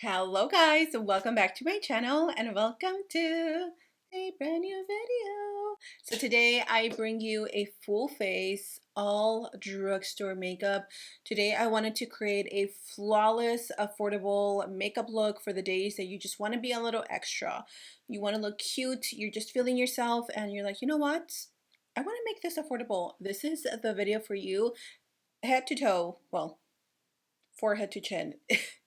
Hello guys, welcome back to my channel and welcome to a brand new video. So today I bring you a full face, all drugstore makeup. Today I wanted to create a flawless, affordable makeup look for the days that you just want to be a little extra. You want to look cute, you're just feeling yourself and you're like, you know what? I want to make this affordable. This is the video for you, head to toe. Well, forehead to chin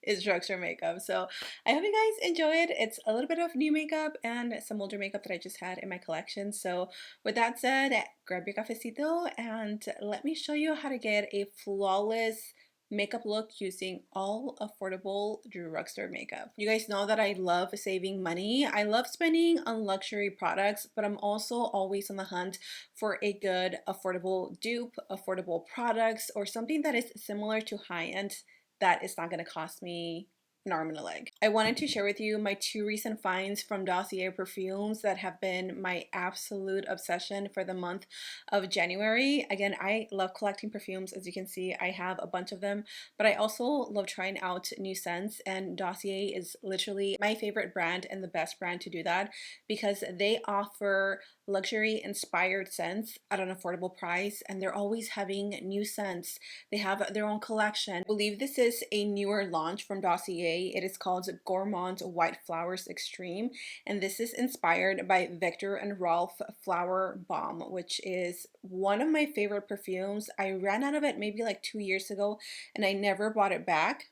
is drugstore makeup. So I hope you guys enjoyed. It's a little bit of new makeup and some older makeup that I just had in my collection. So with that said, grab your cafecito and let me show you how to get a flawless makeup look using all affordable drugstore makeup. You guys know that I love saving money. I love spending on luxury products, but I'm also always on the hunt for a good affordable dupe, affordable products, or something that is similar to high-end that is not going to cost me an arm and a leg. I wanted to share with you my two recent finds from Dossier perfumes that have been my absolute obsession for the month of January. Again, I love collecting perfumes. As you can see, I have a bunch of them, but I also love trying out new scents, and Dossier is literally my favorite brand and the best brand to do that because they offer luxury inspired scents at an affordable price, and they're always having new scents. They have their own collection. I believe this is a newer launch from Dossier. It is called Gourmand White Flowers Extreme, and this is inspired by Viktor&Rolf Flowerbomb, which is one of my favorite perfumes. I ran out of it maybe like 2 years ago and I never bought it back.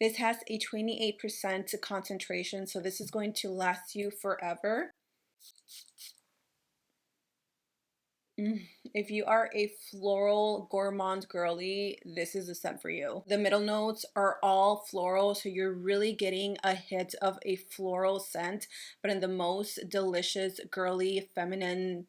This has a 28% concentration, so this is going to last you forever. If you are a floral gourmand girly, this is the scent for you. The middle notes are all floral, so you're really getting a hit of a floral scent, but in the most delicious, girly, feminine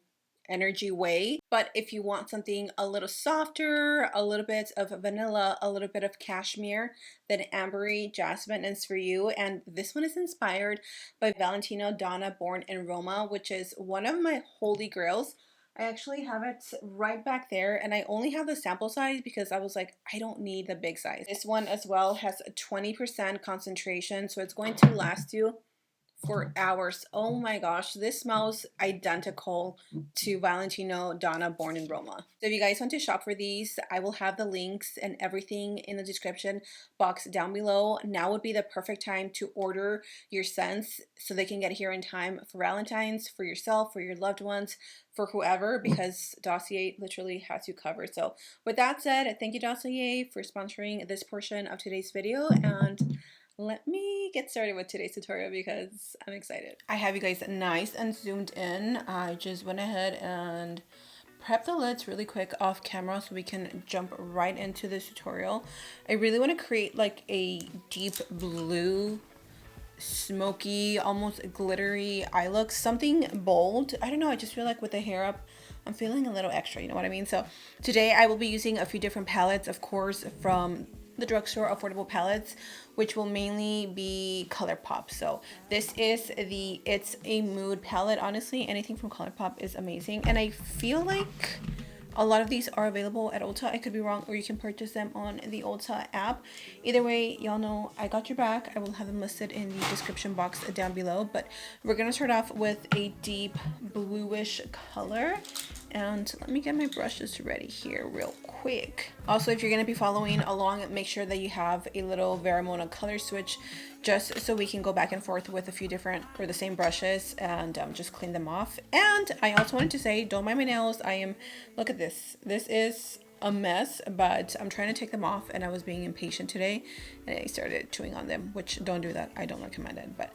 energy way. But if you want something a little softer, a little bit of vanilla, a little bit of cashmere, then ambery jasmine is for you. And this one is inspired by Valentino, Donna, Born in Roma, which is one of my holy grails. I actually have it right back there, and I only have the sample size because I was like, I don't need the big size. This one as well has a 20% concentration, so it's going to last you for hours. Oh my gosh, this smells identical to Valentino Donna Born in Roma. So if you guys want to shop for these, I will have the links and everything in the description box down below. Now would be the perfect time to order your scents so they can get here in time for Valentine's, for yourself, for your loved ones, for whoever, because Dossier literally has you covered. So with that said, thank you Dossier for sponsoring this portion of today's video, and let me get started with today's tutorial because I'm excited. I have you guys nice and zoomed in. I just went ahead and prepped the lids really quick off camera so we can jump right into this tutorial. I really want to create like a deep blue, smoky, almost glittery eye look, something bold. I don't know, I just feel like with the hair up, I'm feeling a little extra, you know what I mean? So today I will be using a few different palettes, of course, from the drugstore affordable palettes, which will mainly be ColourPop. So this is the It's a Mood palette. Honestly, anything from ColourPop is amazing, and I feel like a lot of these are available at Ulta. I could be wrong, or you can purchase them on the Ulta app. Either way, y'all know I got your back. I will have them listed in the description box down below. But we're gonna start off with a deep bluish color. And let me get my brushes ready here real quick. Also, if you're going to be following along, make sure that you have a little Vermona color switch just so we can go back and forth with a few different or the same brushes and just clean them off. And I also wanted to say, don't mind my nails. Look at this. This is a mess, but I'm trying to take them off, and I was being impatient today and I started chewing on them, which don't do that. I don't recommend it. But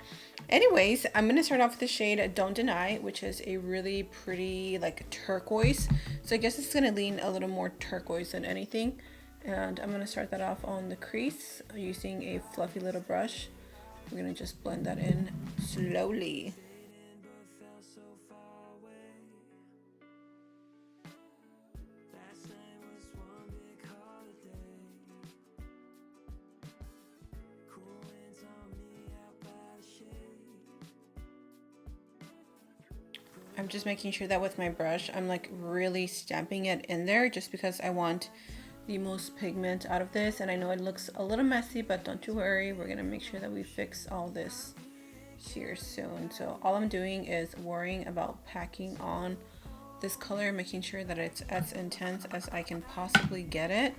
anyways, I'm going to start off with the shade Don't Deny, which is a really pretty like turquoise. So I guess it's going to lean a little more turquoise than anything. And I'm going to start that off on the crease using a fluffy little brush. We're going to just blend that in slowly. I'm just making sure that with my brush, I'm like really stamping it in there just because I want the most pigment out of this, and I know it looks a little messy, but don't you worry, we're gonna make sure that we fix all this here soon. So all I'm doing is worrying about packing on this color, making sure that it's as intense as I can possibly get it.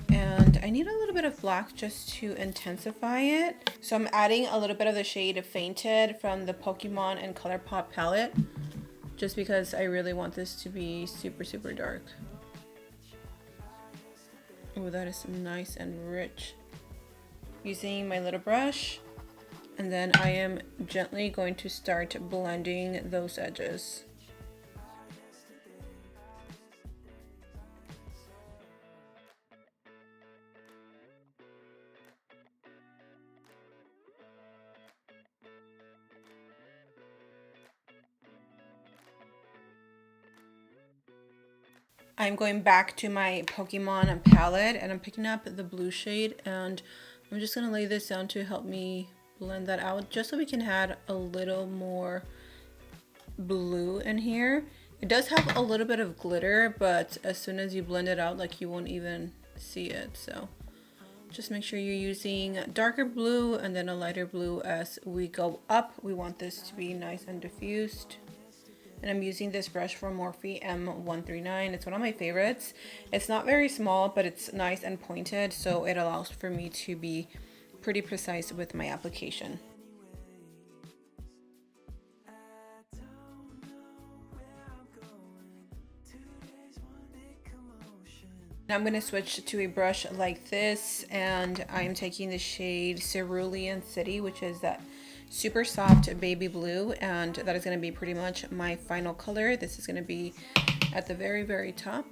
And I need a little bit of black just to intensify it. So I'm adding a little bit of the shade Fainted from the Pokemon and ColourPop palette, just because I really want this to be super, super dark. Oh, that is nice and rich. Using my little brush, and then I am gently going to start blending those edges. I'm going back to my Pokemon palette and I'm picking up the blue shade, and I'm just gonna lay this down to help me blend that out, just so we can add a little more blue in here. It does have a little bit of glitter, but as soon as you blend it out, like, you won't even see it. So just make sure you're using darker blue and then a lighter blue as we go up. We want this to be nice and diffused. And I'm using this brush from Morphe M139. It's one of my favorites. It's not very small, but it's nice and pointed, so it allows for me to be pretty precise with my application. I'm going to switch to a brush like this, and I'm taking the shade Cerulean City, which is that super soft baby blue, and that is going to be pretty much my final color. This is going to be at the very, very top.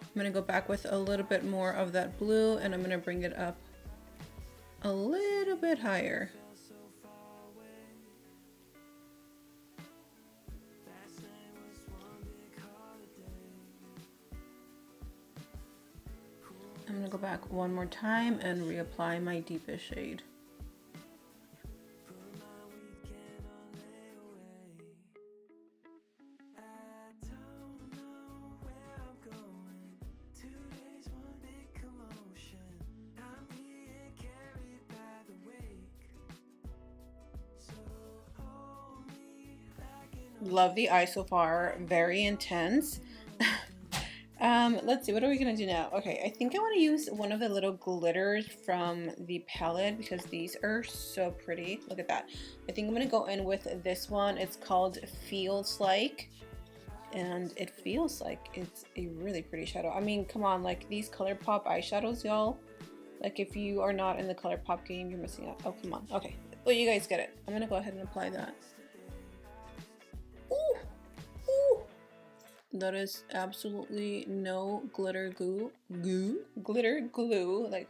I'm going to go back with a little bit more of that blue, and I'm going to bring it up a little bit higher. I'm going to go back one more time and reapply my deepest shade. Love the eye so far, very intense. Let's see, what are we gonna do now? Okay, I think I want to use one of the little glitters from the palette because these are so pretty. Look at that. I think I'm gonna go in with this one. It's called Feels Like, and it feels like it's a really pretty shadow. I mean, come on, like, these ColourPop eyeshadows, y'all. Like, if you are not in the ColourPop game, you're missing out. Oh, come on. Okay, well, you guys get it. I'm gonna go ahead and apply that. Ooh, ooh. That is absolutely no glitter glitter glue, like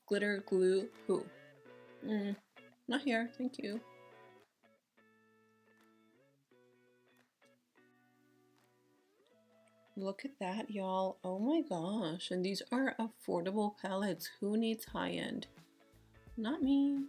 glitter glue who. Not here, thank you. Look at that, y'all. Oh my gosh, and these are affordable palettes. Who needs high-end? Not me.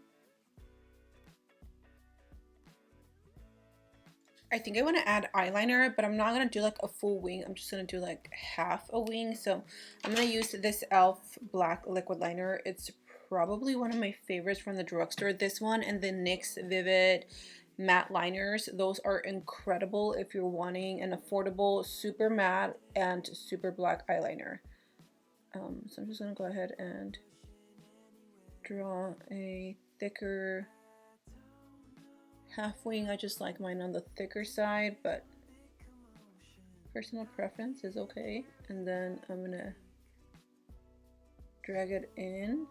I think I want to add eyeliner, but I'm not going to do like a full wing. I'm just going to do like half a wing. So I'm going to use this e.l.f. black liquid liner. It's probably one of my favorites from the drugstore. This one and the NYX Vivid matte liners. Those are incredible if you're wanting an affordable, super matte and super black eyeliner. So I'm just going to go ahead and draw a thicker half wing. I just like mine on the thicker side, but personal preference is okay. And then I'm gonna drag it in.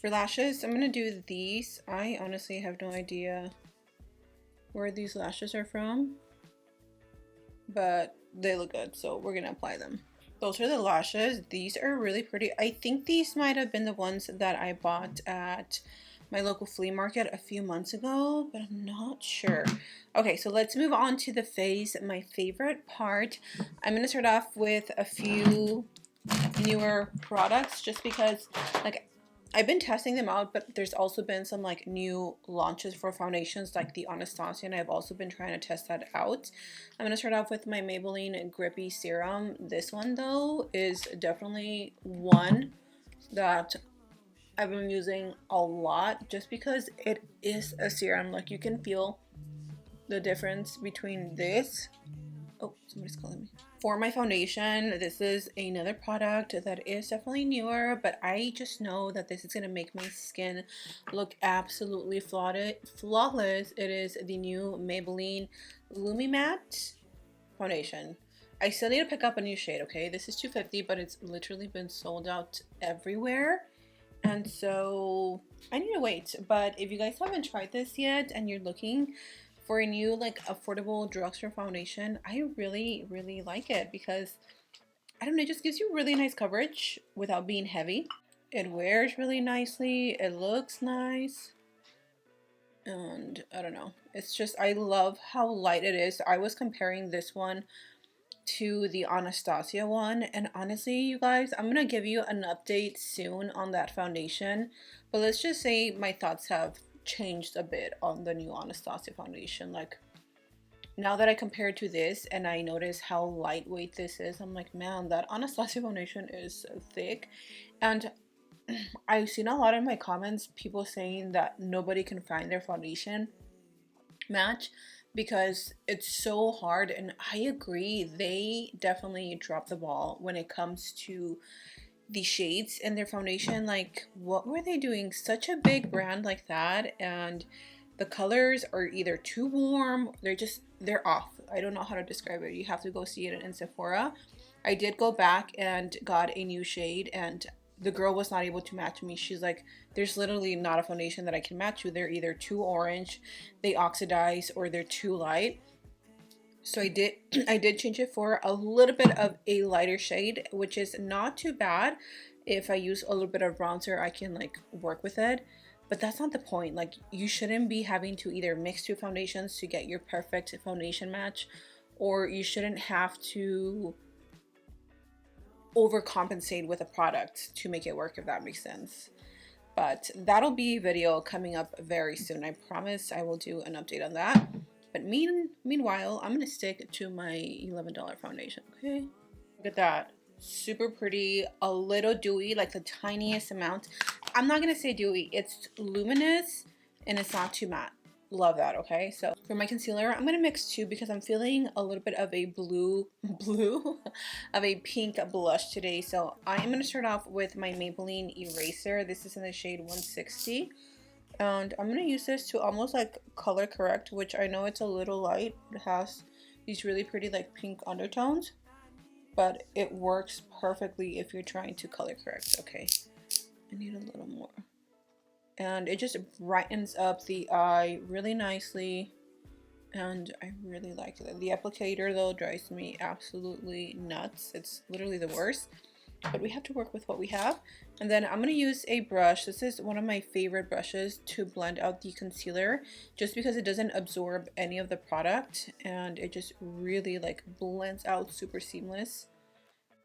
For lashes, I'm gonna do these. I honestly have no idea where these lashes are from. but they look good, so we're gonna apply them. Those are the lashes. These are really pretty. I think these might have been the ones that I bought at my local flea market a few months ago, but I'm not sure. Okay, so let's move on to the face, my favorite part. I'm gonna start off with a few newer products just because, like, I've been testing them out, but there's also been some like new launches for foundations like the Anastasia, and I've also been trying to test that out. I'm going to start off with my Maybelline Grippy Serum. This one though is definitely one that I've been using a lot just because it is a serum. Like, you can feel the difference between this. Oh, somebody's calling me. For my foundation, this is another product that is definitely newer, but I just know that this is going to make my skin look absolutely flawless. It is the new Maybelline Lumi Matte foundation. I still need to pick up a new shade, okay? This is $250, but it's literally been sold out everywhere. And so I need to wait. But if you guys haven't tried this yet and you're looking for a new like affordable drugstore foundation, I really like it because I don't know, it just gives you really nice coverage without being heavy. It wears really nicely, it looks nice, and I don't know, it's just, I love how light it is. I was comparing this one to the Anastasia one, and honestly you guys, I'm gonna give you an update soon on that foundation, but let's just say my thoughts have changed a bit on the new Anastasia foundation. Like, now that I compare it to this and I notice how lightweight this is, I'm like, man, that Anastasia foundation is thick. And I've seen a lot in my comments people saying that nobody can find their foundation match because it's so hard, and I agree, they definitely drop the ball when it comes to the shades in their foundation. Like, what were they doing? Such a big brand like that, and the colors are either too warm, they're off. I don't know how to describe it. You have to go see it in Sephora. I did go back and got a new shade, and the girl was not able to match me. She's like, there's literally not a foundation that I can match you. They're either too orange, they oxidize, or they're too light. So I did change it for a little bit of a lighter shade, which is not too bad. If I use a little bit of bronzer, I can like work with it. But that's not the point. Like, you shouldn't be having to either mix two foundations to get your perfect foundation match, or you shouldn't have to overcompensate with a product to make it work, if that makes sense. But that'll be a video coming up very soon. I promise I will do an update on that. But meanwhile, I'm gonna stick to my $11 foundation, okay? Look at that. Super pretty, a little dewy, like the tiniest amount. I'm not gonna say dewy, it's luminous and it's not too matte. Love that, okay? So for my concealer, I'm gonna mix two because I'm feeling a little bit of a of a pink blush today. So I am gonna start off with my Maybelline Eraser. This is in the shade 160. And I'm gonna use this to almost like color correct, which I know it's a little light. It has these really pretty like pink undertones, but it works perfectly if you're trying to color correct. Okay, I need a little more. And it just brightens up the eye really nicely, and I really like it. The applicator though drives me absolutely nuts. It's literally the worst, but we have to work with what we have. And then I'm going to use a brush. This is one of my favorite brushes to blend out the concealer, just because it doesn't absorb any of the product and it just really like blends out super seamless.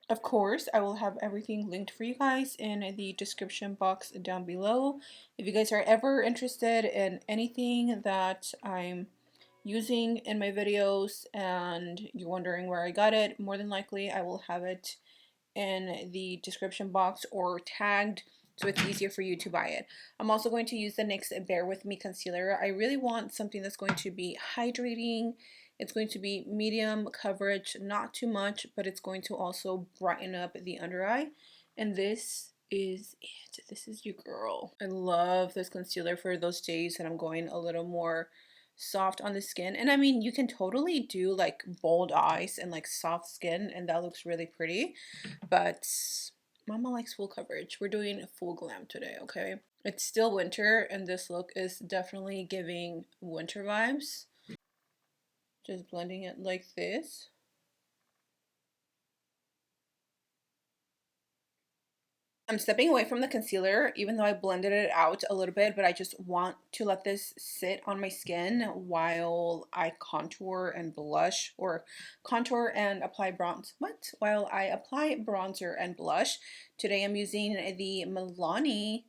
Of course, I will have everything linked for you guys in the description box down below. If you guys are ever interested in anything that I'm using in my videos and you're wondering where I got it, more than likely I will have it in the description box or tagged, so it's easier for you to buy it. I'm also going to use the NYX Bare With Me concealer. I really want something that's going to be hydrating. It's going to be medium coverage, not too much, but it's going to also brighten up the under eye. And this is it. This is your girl. I love this concealer for those days that I'm going a little more soft on the skin. And I mean, you can totally do like bold eyes and like soft skin, and that looks really pretty, but mama likes full coverage. We're doing full glam today, okay? It's still winter, and this look is definitely giving winter vibes. Just blending it like this. I'm stepping away from the concealer, even though I blended it out a little bit, but I just want to let this sit on my skin while I contour and blush, or contour and apply bronze. What? While I apply bronzer and blush. Today I'm using the Milani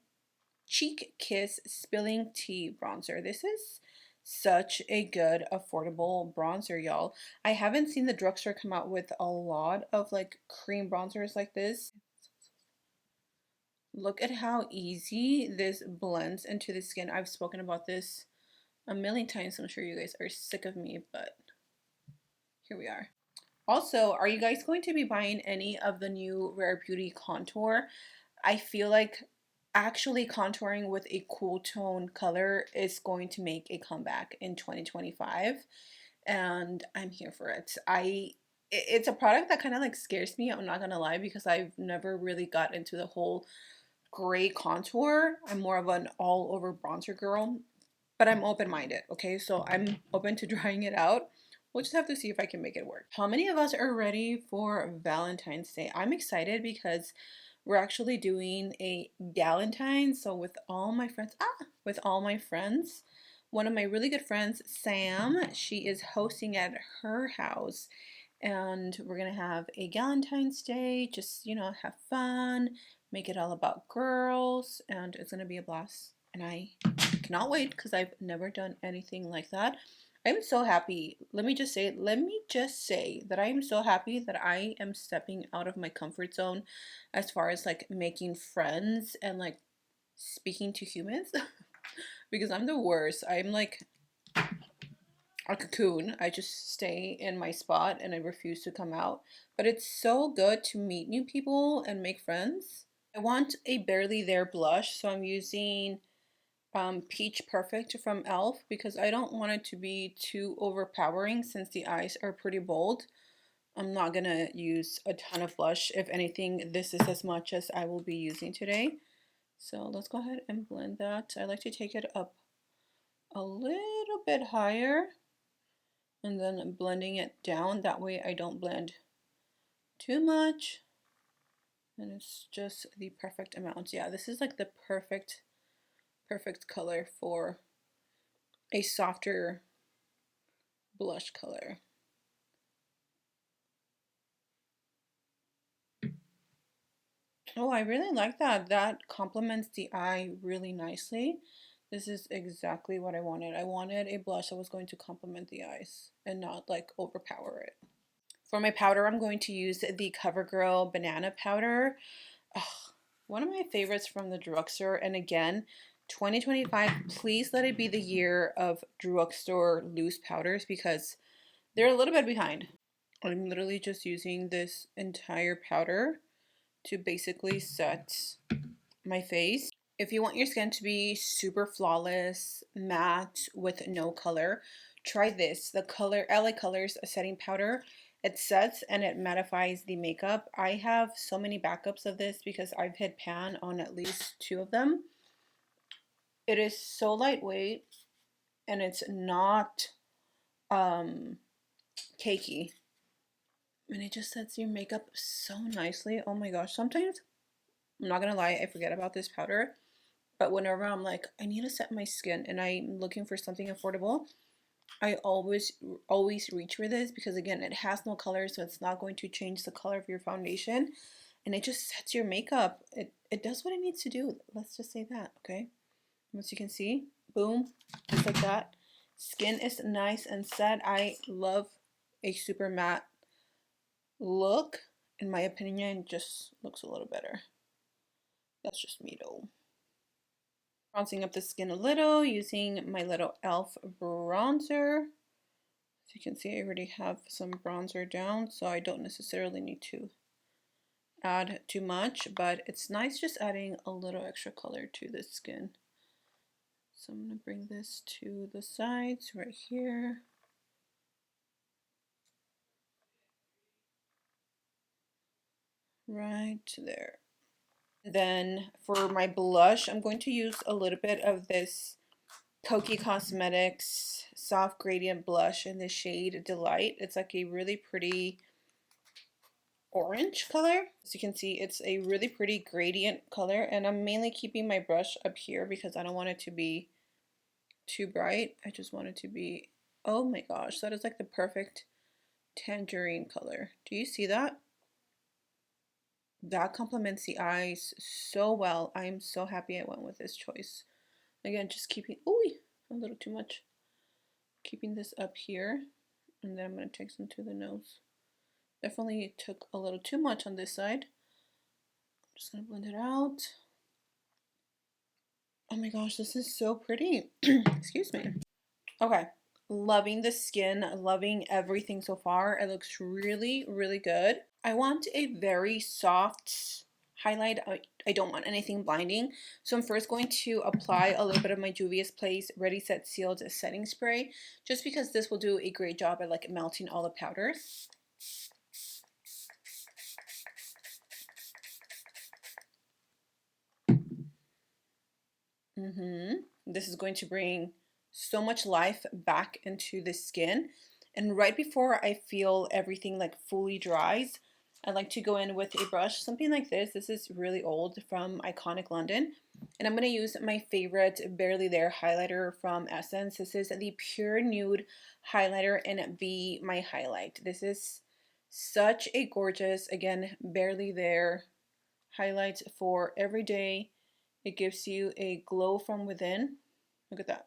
Cheek Kiss Spilling Tea Bronzer. This is such a good affordable bronzer, y'all. I haven't seen the drugstore come out with a lot of like cream bronzers like this. Look at how easy this blends into the skin. I've spoken about this a million times. I'm sure you guys are sick of me, but here we are. Also, are you guys going to be buying any of the new Rare Beauty contour? I feel like actually contouring with a cool tone color is going to make a comeback in 2025, and I'm here for it. It's a product that kind of like scares me, I'm not gonna lie, because I've never really got into the whole gray contour. I'm more of an all over bronzer girl, but I'm open-minded, okay? So I'm open to trying it out. We'll just have to see if I can make it work. How many of us are ready for Valentine's Day? I'm excited because we're actually doing a Galentine. So with all my friends, with all my friends, one of my really good friends, Sam, she is hosting at her house, and we're gonna have a Galentine's Day, just, you know, have fun, make it all about girls, and it's gonna be a blast. And I cannot wait because I've never done anything like that. I'm so happy. Let me just say that I am so happy that I am stepping out of my comfort zone as far as like making friends and like speaking to humans because I'm the worst. I'm like a cocoon. I just stay in my spot and I refuse to come out. But it's so good to meet new people and make friends. I want a Barely There blush, so I'm using Peach Perfect from e.l.f. because I don't want it to be too overpowering since the eyes are pretty bold. I'm not gonna use a ton of blush. If anything, this is as much as I will be using today. So let's go ahead and blend that. I like to take it up a little bit higher and then blending it down. That way I don't blend too much. And it's just the perfect amount. Yeah, this is like the perfect color for a softer blush color. Oh, I really like that. That complements the eye really nicely. This is exactly what I wanted. I wanted a blush that was going to complement the eyes and not like overpower it. For my powder, I'm going to use the CoverGirl Banana Powder. Ugh, one of my favorites from the drugstore. And again, 2025, please let it be the year of drugstore loose powders because they're a little bit behind. I'm literally just using this entire powder to basically set my face. If you want your skin to be super flawless, matte, with no color, try this. The color LA Colors setting powder. It sets and it mattifies the makeup. I have so many backups of this because I've hit pan on at least two of them. It is so lightweight and it's not cakey. And it just sets your makeup so nicely. Oh my gosh. Sometimes, I'm not gonna lie, I forget about this powder. But whenever I'm like, I need to set my skin and I'm looking for something affordable, I always reach for this because again, it has no color, so it's not going to change the color of your foundation, and it just sets your makeup. It does what it needs to do. Let's just say that, okay? As you can see, boom, just like that. Skin is nice and set. I love a super matte look. In my opinion, it just looks a little better. That's just me though. Bronzing up the skin a little using my little e.l.f. bronzer. As you can see, I already have some bronzer down, so I don't necessarily need to add too much, but it's nice just adding a little extra color to the skin. So I'm going to bring this to the sides right here. Right there. Then for my blush, I'm going to use a little bit of this Kokie Cosmetics Soft Gradient Blush in the shade Delight. It's like a really pretty orange color. As you can see, it's a really pretty gradient color, and I'm mainly keeping my brush up here because I don't want it to be too bright. I just want it to be, oh my gosh, that is like the perfect tangerine color. Do you see that? That complements the eyes so well. I'm so happy I went with this choice. Again, just keeping, ooh, a little too much. Keeping this up here, and then I'm going to take some to the nose. Definitely took a little too much on this side. I'm just going to blend it out. Oh my gosh, this is so pretty. Excuse me. Okay, loving the skin, loving everything so far. It looks really, really good. I want a very soft highlight. I don't want anything blinding. So I'm first going to apply a little bit of my Juvia's Place Ready Set Sealed setting spray, just because this will do a great job at like melting all the powders. This is going to bring so much life back into the skin. And right before I feel everything like fully dries, I like to go in with a brush, something like this. This is really old, from Iconic London. And I'm going to use my favorite Barely There highlighter from Essence. This is the Pure Nude highlighter in Be My Highlight. This is such a gorgeous, again, Barely There highlight for every day. It gives you a glow from within. Look at that.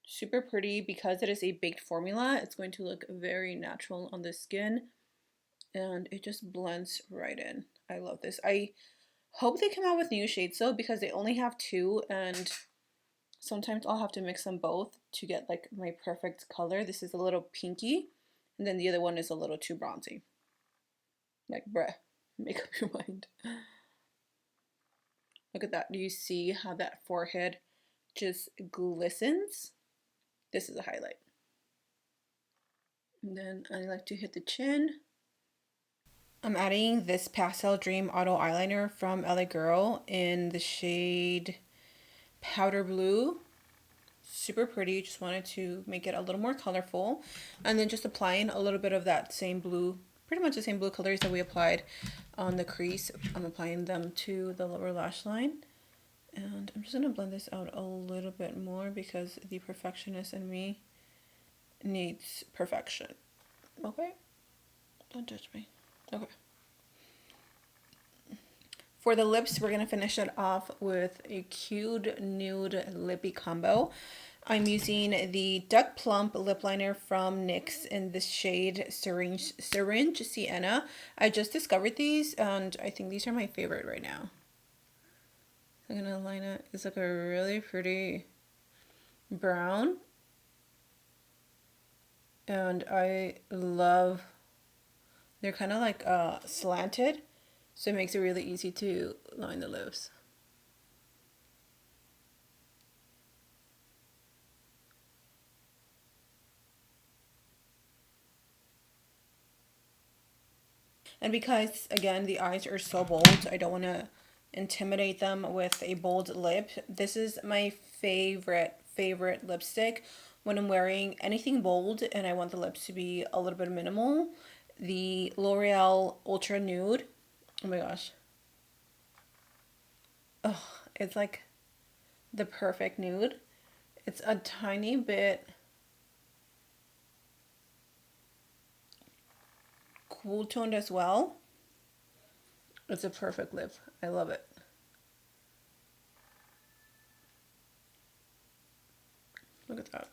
Super pretty. Because it is a baked formula, it's going to look very natural on the skin, and it just blends right in. I love this. I hope they come out with new shades though, because they only have 2, and sometimes I'll have to mix them both to get like my perfect color. This is a little pinky, and then the other one is a little too bronzy. Like, bruh, make up your mind. Look at that. Do you see how that forehead just glistens? This is a highlight. And then I like to hit the chin. I'm adding this Pastel Dream Auto Eyeliner from LA Girl in the shade Powder Blue. Super pretty. Just wanted to make it a little more colorful. And then just applying a little bit of that same blue, pretty much the same blue colors that we applied on the crease. I'm applying them to the lower lash line. And I'm just going to blend this out a little bit more because the perfectionist in me needs perfection. Okay? Don't judge me. Okay. For the lips, we're going to finish it off with a cute nude lippy combo. I'm using the Duck Plump lip liner from NYX in the shade Syringe Sienna. I just discovered these, and I think these are my favorite right now. I'm going to line it. It's like a really pretty brown. And I love, they're kind of like slanted, so it makes it really easy to line the lips. And because, again, the eyes are so bold, I don't want to intimidate them with a bold lip. This is my favorite lipstick when I'm wearing anything bold and I want the lips to be a little bit minimal. The L'Oreal Ultra Nude. Oh my gosh. Oh, it's like the perfect nude. It's a tiny bit cool toned as well. It's a perfect lip. I love it. Look at that.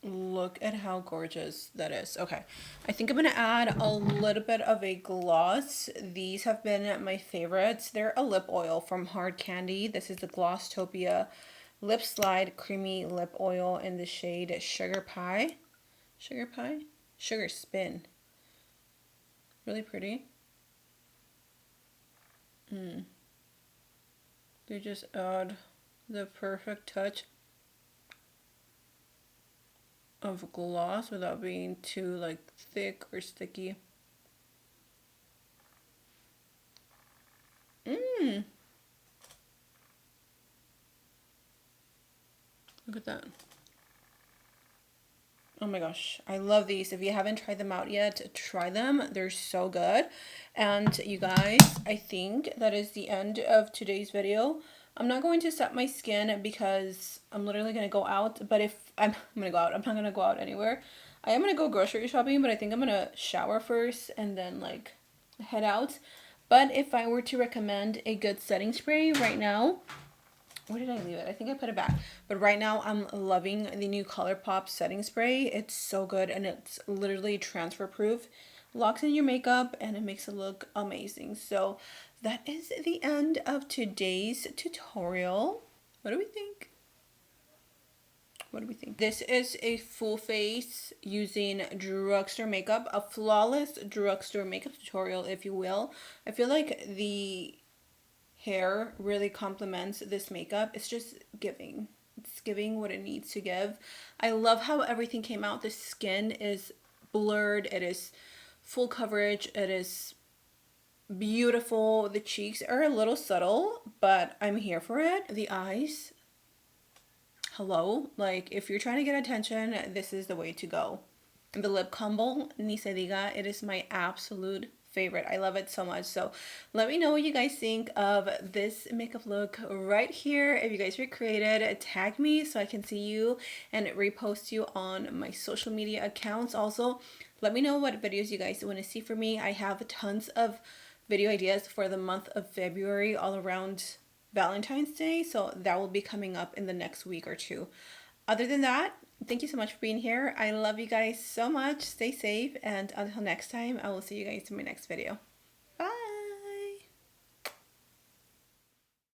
Look at how gorgeous that is. Okay, I think I'm gonna add a little bit of a gloss. These have been my favorites. They're a lip oil from Hard Candy. This is the Glosstopia Lip Slide Creamy Lip Oil in the shade Sugar Pie. Sugar Pie? Sugar Spin. Really pretty. They just add the perfect touch of gloss without being too like thick or sticky. Look at that. Oh my gosh, I love these. If you haven't tried them out yet, try them. They're so good. And you guys, I think that is the end of today's video. I'm not going to set my skin because I'm literally going to go out. But if I'm going to go out, I'm not going to go out anywhere. I am going to go grocery shopping, but I think I'm going to shower first and then like head out. But if I were to recommend a good setting spray right now, where did I leave it? I think I put it back. But right now I'm loving the new ColourPop setting spray. It's so good and it's literally transfer proof. Locks in your makeup and it makes it look amazing. So that is the end of today's tutorial. What do we think? What do we think? This is a full face using Drugstore Makeup, a flawless Drugstore Makeup tutorial, if you will. I feel like the hair really complements this makeup. It's just giving. It's giving what it needs to give. I love how everything came out. The skin is blurred. It is full coverage. It is beautiful. The cheeks are a little subtle, but I'm here for it. The eyes, hello. Like, if you're trying to get attention, this is the way to go. And the lip combo, ni se diga, it is my absolute favorite. I love it so much. So let me know what you guys think of this makeup look right here. If you guys recreate it, tag me so I can see you and repost you on my social media accounts. Also, let me know what videos you guys want to see from me. I have tons of video ideas for the month of February all around Valentine's Day, so that will be coming up in the next week or two. Other than that, thank you so much for being here. I love you guys so much. Stay safe, and until next time, I will see you guys in my next video.